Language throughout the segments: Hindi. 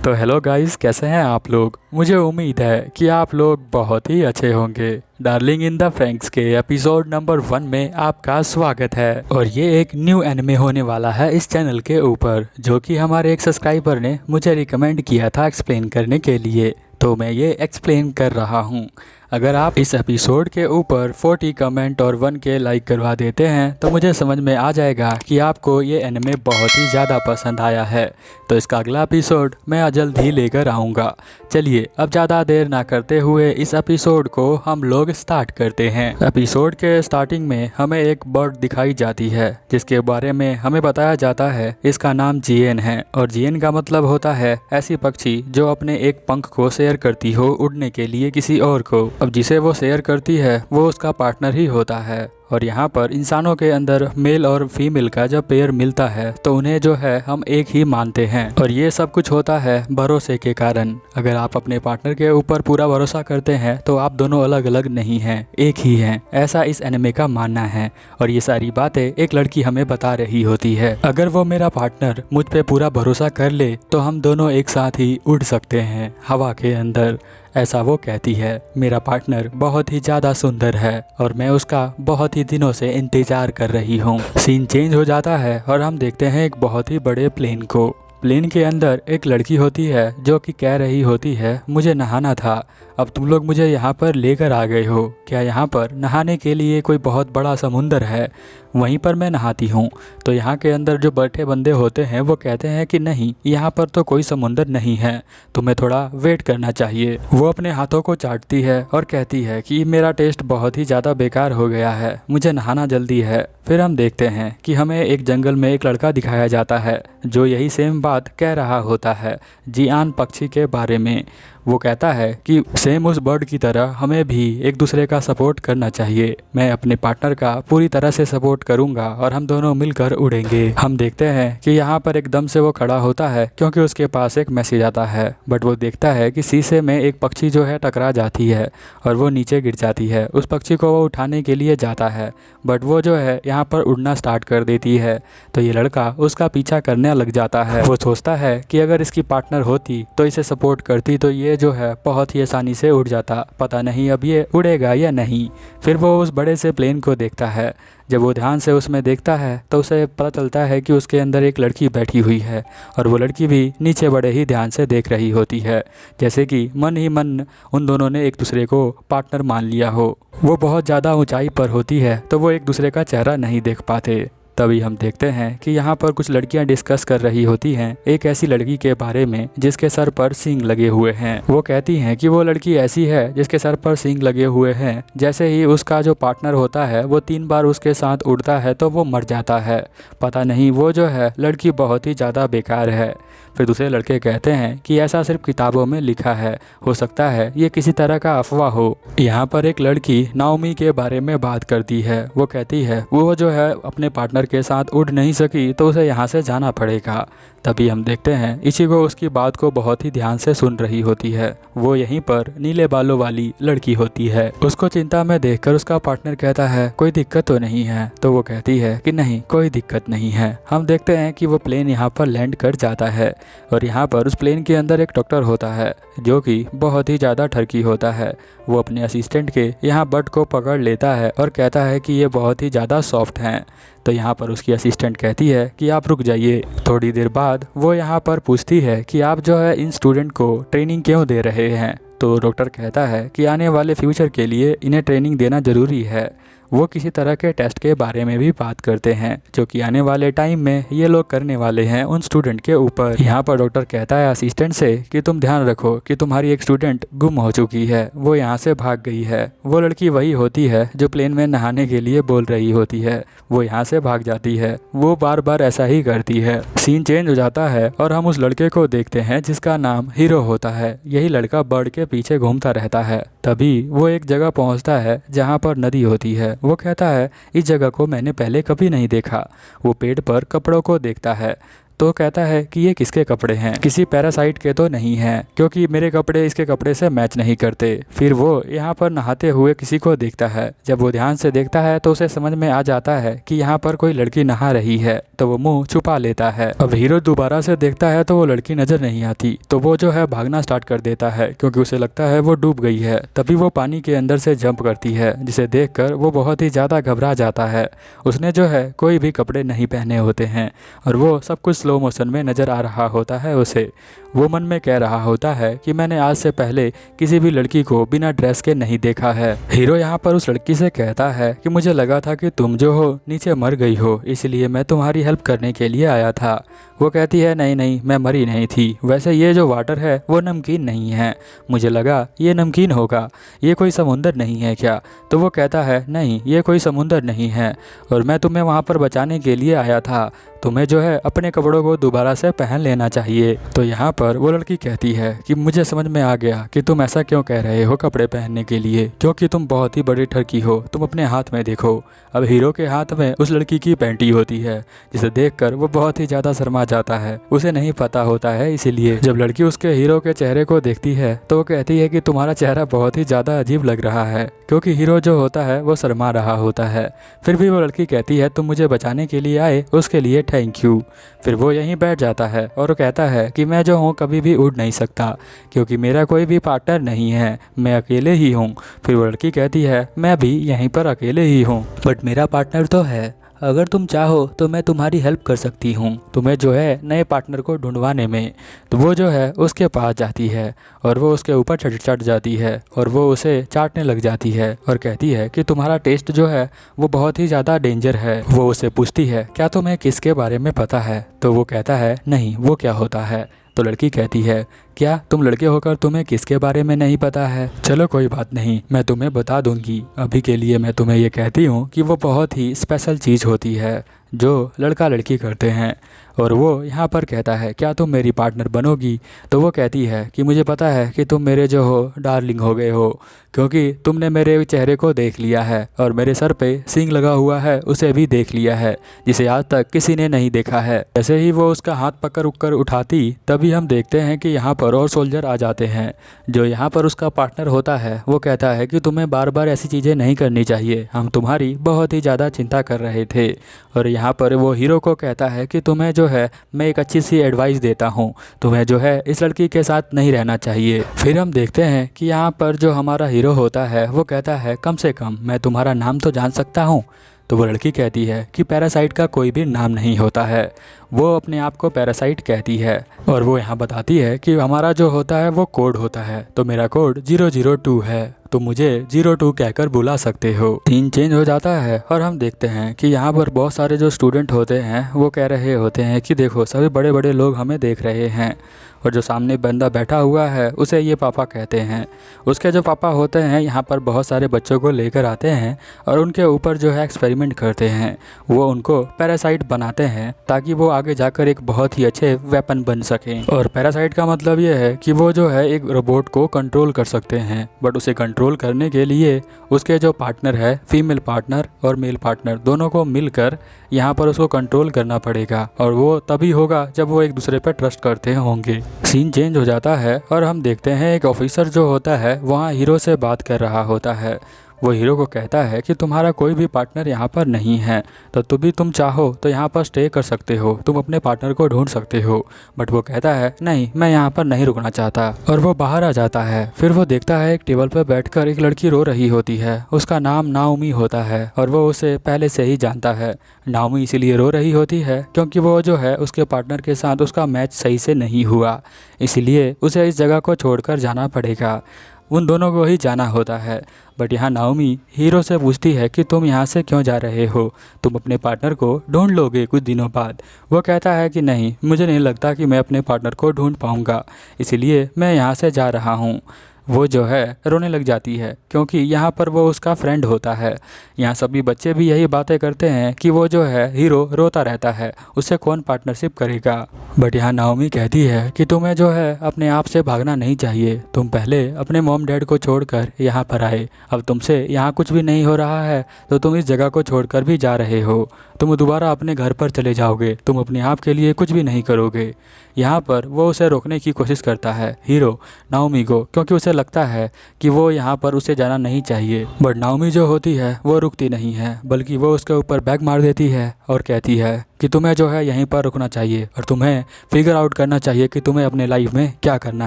तो हेलो गाइस, कैसे हैं आप लोग। मुझे उम्मीद है कि आप लोग बहुत ही अच्छे होंगे। डार्लिंग इन द फ्रैंक्स के एपिसोड नंबर 1 में आपका स्वागत है। और ये एक न्यू एनिमे होने वाला है इस चैनल के ऊपर, जो कि हमारे एक सब्सक्राइबर ने मुझे रिकमेंड किया था एक्सप्लेन करने के लिए, तो मैं ये एक्सप्लेन कर रहा हूँ। अगर आप इस एपिसोड के ऊपर 40 कमेंट और 1K लाइक करवा देते हैं तो मुझे समझ में आ जाएगा कि आपको ये एनिमे बहुत ही ज़्यादा पसंद आया है। तो इसका अगला एपिसोड मैं जल्द ही लेकर आऊँगा। चलिए अब ज़्यादा देर ना करते हुए इस एपिसोड को हम लोग स्टार्ट करते हैं। एपिसोड के स्टार्टिंग में हमें एक बर्ड दिखाई जाती है, जिसके बारे में हमें बताया जाता है इसका नाम जिएन है। और जिएन का मतलब होता है ऐसी पक्षी जो अपने एक पंख को शेयर करती हो उड़ने के लिए किसी और को। अब जिसे वो शेयर करती है वो उसका पार्टनर ही होता है। और यहाँ पर इंसानों के अंदर मेल और फीमेल का जब पेयर मिलता है तो उन्हें जो है हम एक ही मानते हैं। और ये सब कुछ होता है भरोसे के कारण। अगर आप अपने पार्टनर के ऊपर पूरा भरोसा करते हैं तो आप दोनों अलग अलग नहीं हैं, एक ही हैं, ऐसा इस एनिमे का मानना है। और ये सारी बातें एक लड़की हमें बता रही होती है। अगर वो मेरा पार्टनर मुझ पे पूरा भरोसा कर ले तो हम दोनों एक साथ ही उड़ सकते हैं हवा के अंदर, ऐसा वो कहती है। मेरा पार्टनर बहुत ही ज़्यादा सुंदर है और मैं उसका बहुत ही दिनों से इंतजार कर रही हूँ। सीन चेंज हो जाता है और हम देखते हैं एक बहुत ही बड़े प्लेन को। प्लेन के अंदर एक लड़की होती है जो कि कह रही होती है मुझे नहाना था, अब तुम लोग मुझे यहाँ पर लेकर आ गए हो, क्या यहाँ पर नहाने के लिए कोई बहुत बड़ा समुंदर है, वहीं पर मैं नहाती हूँ। तो यहाँ के अंदर जो बैठे बंदे होते हैं वो कहते हैं कि नहीं, यहाँ पर तो कोई समुंदर नहीं है, तुम्हें थोड़ा वेट करना चाहिए। वो अपने हाथों को चाटती है और कहती है कि मेरा टेस्ट बहुत ही ज़्यादा बेकार हो गया है, मुझे नहाना जल्दी है। फिर हम देखते हैं कि हमें एक जंगल में एक लड़का दिखाया जाता है जो यही सेम बात कह रहा होता है जियान पक्षी के बारे में। वो कहता है कि सेम उस बर्ड की तरह हमें भी एक दूसरे का सपोर्ट करना चाहिए। मैं अपने पार्टनर का पूरी तरह से सपोर्ट करूंगा और हम दोनों मिलकर उड़ेंगे। हम देखते हैं कि यहाँ पर एकदम से वो खड़ा होता है क्योंकि उसके पास एक मैसेज आता है। बट वो देखता है कि शीशे में एक पक्षी जो है टकरा जाती है और वो नीचे गिर जाती है। उस पक्षी को वो उठाने के लिए जाता है बट वो जो है यहाँ पर उड़ना स्टार्ट कर देती है। तो ये लड़का उसका पीछा करने लग जाता है। वो सोचता है कि अगर इसकी पार्टनर होती तो इसे सपोर्ट करती तो ये जो है बहुत ही आसानी से उड़ जाता, पता नहीं अब ये उड़ेगा या नहीं। फिर वो उस बड़े से प्लेन को देखता है। जब वो ध्यान से उसमें देखता है तो उसे पता चलता है कि उसके अंदर एक लड़की बैठी हुई है और वो लड़की भी नीचे बड़े ही ध्यान से देख रही होती है, जैसे कि मन ही मन उन दोनों ने एक दूसरे को पार्टनर मान लिया हो। वो बहुत ज़्यादा ऊंचाई पर होती है तो वो एक दूसरे का चेहरा नहीं देख पाते। तभी हम देखते हैं कि यहाँ पर कुछ लड़कियाँ डिस्कस कर रही होती हैं एक ऐसी लड़की के बारे में जिसके सर पर सींग लगे हुए हैं। वो कहती हैं कि वो लड़की ऐसी है जिसके सर पर सींग लगे हुए हैं, जैसे ही उसका जो पार्टनर होता है वो 3 बार उसके साथ उड़ता है तो वो मर जाता है, पता नहीं वो जो है लड़की बहुत ही ज़्यादा बेकार है। फिर दूसरे लड़के कहते हैं कि ऐसा सिर्फ किताबों में लिखा है, हो सकता है ये किसी तरह का अफवाह हो। यहाँ पर एक लड़की नाओमी के बारे में बात करती है। वो कहती है वो जो है अपने पार्टनर के साथ उड़ नहीं सकी तो उसे यहाँ से जाना पड़ेगा। तभी हम देखते हैं इचिगो उसकी बात को बहुत ही ध्यान से सुन रही होती है। वो यहीं पर नीले बालों वाली लड़की होती है। उसको चिंता में देखकर उसका पार्टनर कहता है कोई दिक्कत तो नहीं है, तो वो कहती है कि नहीं कोई दिक्कत नहीं है। हम देखते हैं कि वो प्लेन यहाँ पर लैंड कर जाता है और यहाँ पर उस प्लेन के अंदर एक डॉक्टर होता है जो कि बहुत ही ज़्यादा ठरकी होता है। वो अपने असिस्टेंट के यहाँ बर्ड को पकड़ लेता है और कहता है कि ये बहुत ही ज़्यादा सॉफ्ट हैं। तो यहाँ पर उसकी असिस्टेंट कहती है कि आप रुक जाइए। थोड़ी देर बाद वो यहाँ पर पूछती है कि आप जो है इन स्टूडेंट को ट्रेनिंग क्यों दे रहे हैं। तो डॉक्टर कहता है कि आने वाले फ्यूचर के लिए इन्हें ट्रेनिंग देना ज़रूरी है। वो किसी तरह के टेस्ट के बारे में भी बात करते हैं जो कि आने वाले टाइम में ये लोग करने वाले हैं उन स्टूडेंट के ऊपर। यहाँ पर डॉक्टर कहता है असिस्टेंट से कि तुम ध्यान रखो कि तुम्हारी एक स्टूडेंट गुम हो चुकी है, वो यहाँ से भाग गई है। वो लड़की वही होती है जो प्लेन में नहाने के लिए बोल रही होती है, वो यहाँ से भाग जाती है। वो बार बार ऐसा ही करती है। सीन चेंज हो जाता है और हम उस लड़के को देखते हैं जिसका नाम हीरो होता है। यही लड़का बर्ड के पीछे घूमता रहता है। तभी वो एक जगह पहुँचता है जहाँ पर नदी होती है। वो कहता है इस जगह को मैंने पहले कभी नहीं देखा। वो पेड़ पर कपड़ों को देखता है तो वो कहता है कि ये किसके कपड़े हैं, किसी पैरासाइट के तो नहीं हैं, क्योंकि मेरे कपड़े इसके कपड़े से मैच नहीं करते। फिर वो यहाँ पर नहाते हुए किसी को देखता है। जब वो ध्यान से देखता है तो उसे समझ में आ जाता है कि यहाँ पर कोई लड़की नहा रही है, तो वो मुंह छुपा लेता है। अब हीरो दोबारा से देखता है तो वो लड़की नजर नहीं आती, तो वो जो है भागना स्टार्ट कर देता है, क्योंकि उसे लगता है वो डूब गई है। तभी वो पानी के अंदर से जंप करती है, जिसे देखकर वो बहुत ही ज़्यादा घबरा जाता है। उसने जो है कोई भी कपड़े नहीं पहने होते हैं और वो सब कुछ स्लो मोशन में नज़र आ रहा होता है उसे। वो मन में कह रहा होता है कि मैंने आज से पहले किसी भी लड़की को बिना ड्रेस के नहीं देखा है। हीरो यहाँ पर उस लड़की से कहता है कि मुझे लगा था कि तुम जो हो नीचे मर गई हो, इसलिए मैं तुम्हारी हेल्प करने के लिए आया था। वो कहती है नहीं नहीं, मैं मरी नहीं थी, वैसे ये जो वाटर है वो नमकीन नहीं है, मुझे लगा ये नमकीन होगा, ये कोई समुंदर नहीं है क्या? तो वो कहता है नहीं, ये कोई समुंदर नहीं है और मैं तुम्हें वहाँ पर बचाने के लिए आया था, तुम्हें जो है अपने कपड़ों को दोबारा से पहन लेना चाहिए। तो यहाँ पर वो लड़की कहती है कि मुझे समझ में आ गया कि तुम ऐसा क्यों कह रहे हो कपड़े पहनने के लिए, क्योंकि तुम बहुत ही बड़ी ठरकी हो, तुम अपने हाथ में देखो। अब हीरो के हाथ में उस लड़की की पैंटी होती है, जिसे देखकर वो बहुत ही ज़्यादा शर्मा जाता है। उसे नहीं पता होता है, इसीलिए जब लड़की उसके हीरो के चेहरे को देखती है तो वो कहती है कि तुम्हारा चेहरा बहुत ही ज़्यादा अजीब लग रहा है, क्योंकि हीरो जो होता है वो शर्मा रहा होता है। फिर भी वो लड़की कहती है तुम मुझे बचाने के लिए आए, उसके लिए थैंक यू। फिर वो यहीं बैठ जाता है और वो कहता है कि मैं जो हूँ कभी भी उड़ नहीं सकता, क्योंकि मेरा कोई भी पार्टनर नहीं है, मैं अकेले ही हूँ। फिर वो लड़की कहती है मैं भी यहीं पर अकेले ही हूँ, बट मेरा पार्टनर तो है, अगर तुम चाहो तो मैं तुम्हारी हेल्प कर सकती हूँ तुम्हें जो है नए पार्टनर को ढूंढवाने में। तो वो जो है उसके पास जाती है और वो उसके ऊपर चढ़ जाती है और वो उसे चाटने लग जाती है और कहती है कि तुम्हारा टेस्ट जो है वो बहुत ही ज़्यादा डेंजर है। वो उसे पूछती है क्या तुम्हें किसके बारे में पता है? तो वो कहता है नहीं, वो क्या होता है? तो लड़की कहती है क्या तुम लड़के होकर तुम्हें किसके बारे में नहीं पता है? चलो कोई बात नहीं, मैं तुम्हें बता दूंगी। अभी के लिए मैं तुम्हें ये कहती हूँ कि वो बहुत ही स्पेशल चीज़ होती है जो लड़का लड़की करते हैं। और वो यहाँ पर कहता है क्या तुम मेरी पार्टनर बनोगी? तो वो कहती है कि मुझे पता है कि तुम मेरे जो हो डार्लिंग हो गए हो, क्योंकि तुमने मेरे चेहरे को देख लिया है और मेरे सर पे सींग लगा हुआ है उसे भी देख लिया है, जिसे आज तक किसी ने नहीं देखा है। जैसे ही वो उसका हाथ पकड़ कर उठाती तभी हम देखते हैं कि यहाँ पर और सोल्जर आ जाते हैं। जो यहाँ पर उसका पार्टनर होता है वो कहता है कि तुम्हें बार बार ऐसी चीज़ें नहीं करनी चाहिए, हम तुम्हारी बहुत ही ज़्यादा चिंता कर रहे थे। और यहाँ पर वो हीरो को कहता है कि तुम्हें जो है मैं एक अच्छी सी एडवाइस देता हूँ, तुम्हें जो है इस लड़की के साथ नहीं रहना चाहिए। फिर हम देखते हैं कि यहाँ पर जो हमारा हीरो होता है वो कहता है कम से कम मैं तुम्हारा नाम तो जान सकता हूँ? तो वो लड़की कहती है कि पैरासाइट का कोई भी नाम नहीं होता है, वो अपने आप को पैरासाइट कहती है। और वो यहाँ बताती है कि हमारा जो होता है वो कोड होता है, तो मेरा कोड 002 है, तो मुझे 02 कहकर बुला सकते हो। सीन चेंज हो जाता है और हम देखते हैं कि यहाँ पर बहुत सारे जो स्टूडेंट होते हैं वो कह रहे होते हैं कि देखो सभी बड़े बड़े लोग हमें देख रहे हैं। और जो सामने बंदा बैठा हुआ है उसे ये पापा कहते हैं। उसके जो पापा होते हैं यहाँ पर बहुत सारे बच्चों को लेकर आते हैं और उनके ऊपर जो है एक्सपेरिमेंट करते हैं, वो उनको पैरासाइट बनाते हैं ताकि वो आगे जाकर एक बहुत ही अच्छे वेपन बन सकें। और पैरासाइट का मतलब ये है कि वो जो है एक रोबोट को कंट्रोल कर सकते हैं, बट उसे कंट्रोल करने के लिए उसके जो पार्टनर है, फीमेल पार्टनर और मेल पार्टनर, दोनों को मिलकर यहाँ पर उसको कंट्रोल करना पड़ेगा। और वो तभी होगा जब वो एक दूसरे पर ट्रस्ट करते होंगे। सीन चेंज हो जाता है और हम देखते हैं एक ऑफिसर जो होता है वहाँ हीरो से बात कर रहा होता है। वो हीरो को कहता है कि तुम्हारा कोई भी पार्टनर यहाँ पर नहीं है, तो तुम चाहो तो यहाँ पर स्टे कर सकते हो, तुम अपने पार्टनर को ढूंढ सकते हो। बट वो कहता है नहीं, मैं यहाँ पर नहीं रुकना चाहता, और वो बाहर आ जाता है। फिर वो देखता है एक टेबल पर बैठकर एक लड़की रो रही होती है, उसका नाम नाओमी होता है और वो उसे पहले से ही जानता है। नाओमी इसीलिए रो रही होती है क्योंकि वो जो है उसके पार्टनर के साथ उसका मैच सही से नहीं हुआ, इसीलिए उसे इस जगह को छोड़कर जाना पड़ेगा। उन दोनों को ही जाना होता है। बट यहाँ नाओमी हीरो से पूछती है कि तुम यहाँ से क्यों जा रहे हो, तुम अपने पार्टनर को ढूंढ लोगे कुछ दिनों बाद। वो कहता है कि नहीं, मुझे नहीं लगता कि मैं अपने पार्टनर को ढूंढ पाऊँगा, इसीलिए मैं यहाँ से जा रहा हूँ। वो जो है रोने लग जाती है, क्योंकि यहाँ पर वो उसका फ्रेंड होता है। यहाँ सभी बच्चे भी यही बातें करते हैं कि वो जो है हीरो रोता रहता है, उससे कौन पार्टनरशिप करेगा। बट यहाँ नाओमी कहती है कि तुम्हें जो है अपने आप से भागना नहीं चाहिए, तुम पहले अपने मॉम डैड को छोड़कर यहाँ पर आए, अब तुमसे यहाँ कुछ भी नहीं हो रहा है तो तुम इस जगह को छोड़कर भी जा रहे हो, तुम दोबारा अपने घर पर चले जाओगे, तुम अपने आप के लिए कुछ भी नहीं करोगे। यहाँ पर वो उसे रोकने की कोशिश करता है हीरो नाओमी को, क्योंकि उसे लगता है कि वो यहाँ पर उसे जाना नहीं चाहिए। बट नाओमी जो होती है वो रुकती नहीं है, बल्कि वो उसके ऊपर बैग मार देती है और कहती है कि तुम्हें जो है यहीं पर रुकना चाहिए और तुम्हें फिगर आउट करना चाहिए कि तुम्हें अपने लाइफ में क्या करना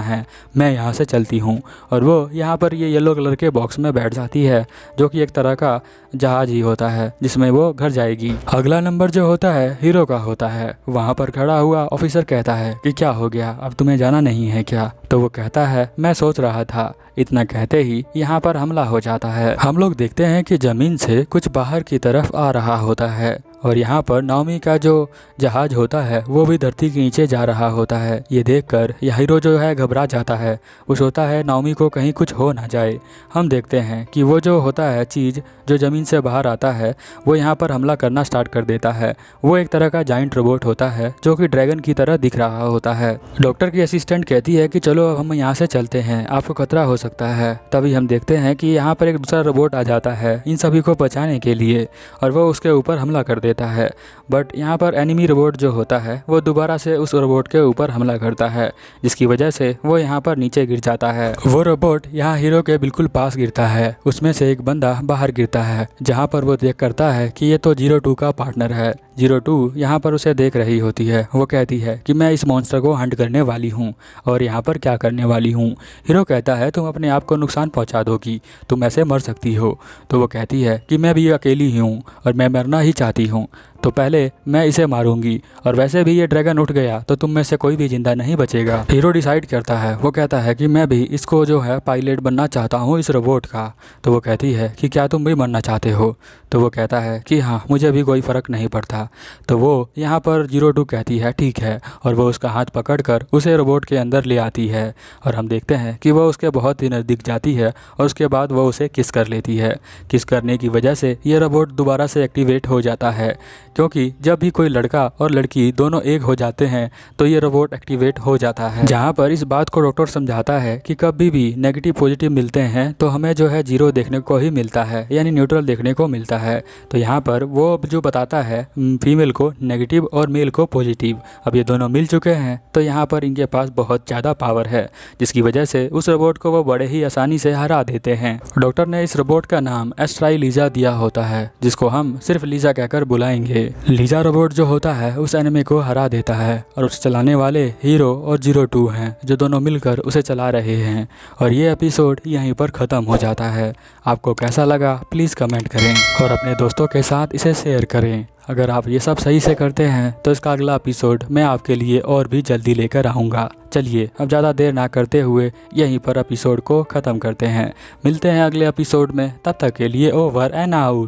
है, मैं यहाँ से चलती हूँ। और वो यहाँ पर ये येलो कलर के बॉक्स में बैठ जाती है, जो कि एक तरह का जहाज ही होता है जिसमें वो घर जाएगी। अगला नंबर जो होता है हीरो का होता है। वहाँ पर खड़ा हुआ ऑफिसर कहता है कि क्या हो गया, अब तुम्हें जाना नहीं है क्या? तो वो कहता है मैं सोच रहा था। इतना कहते ही यहाँ पर हमला हो जाता है। हम लोग देखते हैं कि जमीन से कुछ बाहर की तरफ आ रहा होता है और यहाँ पर नाओमी का जो जहाज होता है वो भी धरती के नीचे जा रहा होता है। ये देखकर हीरो जो है घबरा जाता है, वो सोचता है नाओमी को कहीं कुछ हो ना जाए। हम देखते हैं कि वो जो होता है चीज़ जो ज़मीन से बाहर आता है वो यहाँ पर हमला करना स्टार्ट कर देता है। वो एक तरह का जाइंट रोबोट होता है जो कि ड्रैगन की तरह दिख रहा होता है। डॉक्टर की असिस्टेंट कहती है कि चलो अब हम यहाँ से चलते हैं, आपको खतरा हो सकता है। तभी हम देखते हैं कि यहाँ पर एक दूसरा रोबोट आ जाता है इन सभी को बचाने के लिए और वो उसके ऊपर हमला कर देता है। बट यहाँ पर एनिमी रोबोट जो होता है वो दोबारा से उस रोबोट के ऊपर हमला करता है, जिसकी वजह से वो यहाँ पर नीचे गिर जाता है। वो रोबोट यहाँ हीरो के बिल्कुल पास गिरता है, उसमें से एक बंदा बाहर गिरता है, जहाँ पर वो देख करता है कि ये तो 02 का पार्टनर है। 02 यहाँ पर उसे देख रही होती है। वो कहती है कि मैं इस मॉन्स्टर को हंट करने वाली हूँ और यहाँ पर क्या करने वाली हूँ। हीरो कहता है तुम अपने आप को नुकसान पहुँचा दोगी, तुम ऐसे मर सकती हो। तो वो कहती है कि मैं भी अकेली ही हूँ और मैं मरना ही चाहती हूँ, तो पहले मैं इसे मारूंगी और वैसे भी ये ड्रैगन उठ गया तो तुम में से कोई भी जिंदा नहीं बचेगा। हीरो डिसाइड करता है, वो कहता है कि मैं भी इसको जो है पायलट बनना चाहता हूँ इस रोबोट का। तो वो कहती है कि क्या तुम भी मरना चाहते हो? तो वो कहता है कि हाँ, मुझे भी कोई फ़र्क नहीं पड़ता। तो वो यहाँ पर 02 कहती है ठीक है, और वो उसका हाथ पकड़कर उसे रोबोट के अंदर ले आती है और हम देखते हैं कि वो उसके बहुत ही नज़दीक जाती है और उसके बाद वो उसे किस कर लेती है। किस करने की वजह से ये रोबोट दोबारा से एक्टिवेट हो जाता है, क्योंकि जब भी कोई लड़का और लड़की दोनों एक हो जाते हैं तो ये रोबोट एक्टिवेट हो जाता है। जहाँ पर इस बात को डॉक्टर समझाता है कि कभी भी नेगेटिव पॉजिटिव मिलते हैं तो हमें जो है 0 देखने को ही मिलता है, यानी न्यूट्रल देखने को मिलता है। तो यहाँ पर वो जो बताता है फीमेल को नेगेटिव और मेल को पॉजिटिव, अब ये दोनों मिल चुके हैं तो यहाँ पर इनके पास बहुत ज़्यादा पावर है, जिसकी वजह से उस रोबोट को वो बड़े ही आसानी से हरा देते हैं। डॉक्टर ने इस रोबोट का नाम एस्ट्राई लीजा दिया होता है, जिसको हम सिर्फ लीजा कहकर बुलाएंगे। लीजा रोबोट जो होता है उस एनिमे को हरा देता है और उसे चलाने वाले हीरो और 02 हैं, जो दोनों मिलकर उसे चला रहे हैं। और ये एपिसोड यहीं पर ख़त्म हो जाता है। आपको कैसा लगा प्लीज़ कमेंट करें और अपने दोस्तों के साथ इसे शेयर करें। अगर आप ये सब सही से करते हैं तो इसका अगला एपिसोड मैं आपके लिए और भी जल्दी लेकर आऊँगा। चलिए अब ज़्यादा देर ना करते हुए यहीं पर एपिसोड को ख़त्म करते हैं। मिलते हैं अगले एपिसोड में, तब तक के लिए ओवर एंड आउट।